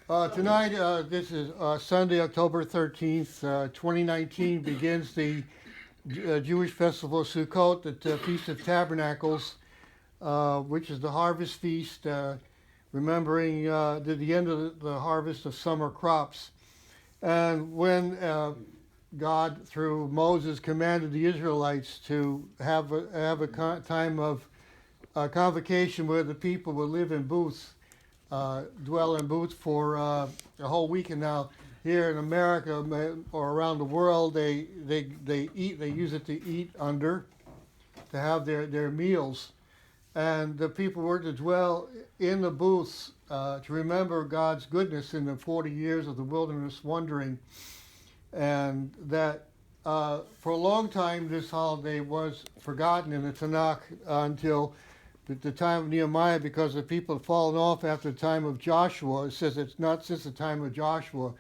Tonight, this is Sunday, October 13th, 2019, begins the Jewish festival of Sukkot, the Feast of Tabernacles, which is the harvest feast, remembering the end of the harvest of summer crops. And when God, through Moses, commanded the Israelites to have a time of convocation where the people would live in booths, dwell in booths for a whole week. And now here in America or around the world, they use it to eat under, to have their meals. And the people were to dwell in the booths to remember God's goodness in the 40 years of the wilderness wandering. And that for a long time this holiday was forgotten in the Tanakh until the time of Nehemiah, because the people had fallen off after the time of Joshua. It says it's not since the time of Joshua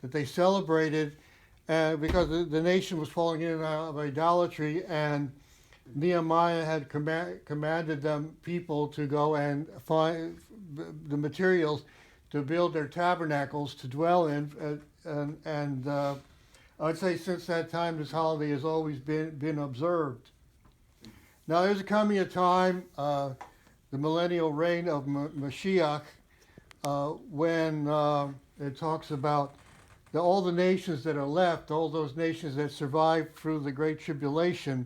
that they celebrated, because the nation was falling in and out of idolatry, and Nehemiah had commanded them people to go and find the materials to build their tabernacles to dwell in, and I'd say since that time this holiday has always been observed. Now there's coming a time, the millennial reign of Moshiach, when it talks about all the nations that are left, all those nations that survived through the Great Tribulation.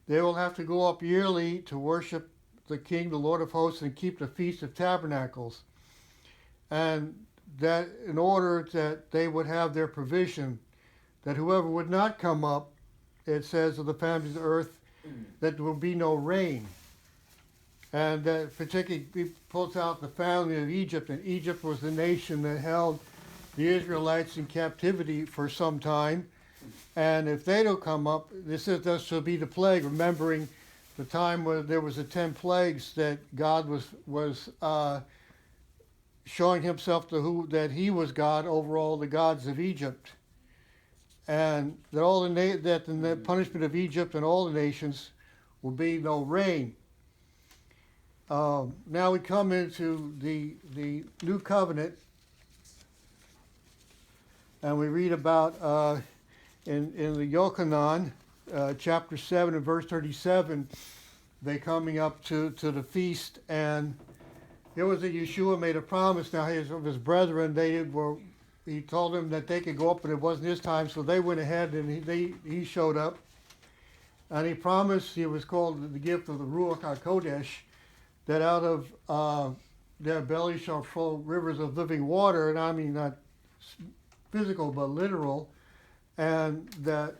They will have to go up yearly to worship the King, the Lord of Hosts, and keep the Feast of Tabernacles. And that in order that they would have their provision, that whoever would not come up, it says, of the families of the earth, that there will be no rain. And that particularly he pulls out the family of Egypt, and Egypt was the nation that held the Israelites in captivity for some time. And if they don't come up, this shall be the plague, remembering the time when there was the 10 plagues that God was showing himself to that he was God over all the gods of Egypt. And that that in the punishment of Egypt and all the nations will be no rain. Now we come into the new covenant, and we read about in the Yochanan, chapter 7 and verse 37, they coming up to the feast, and there was Yeshua made a promise. Now of his brethren, he told them that they could go up, but it wasn't his time, so they went ahead and he showed up. And he promised, he was called the gift of the Ruach HaKodesh, that out of their belly shall flow rivers of living water, and I mean not physical but literal, and that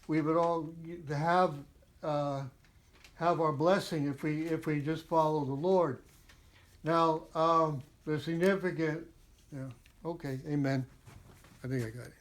we would all have our blessing if we just follow the Lord. Now, the significant, okay, amen. I think I got it.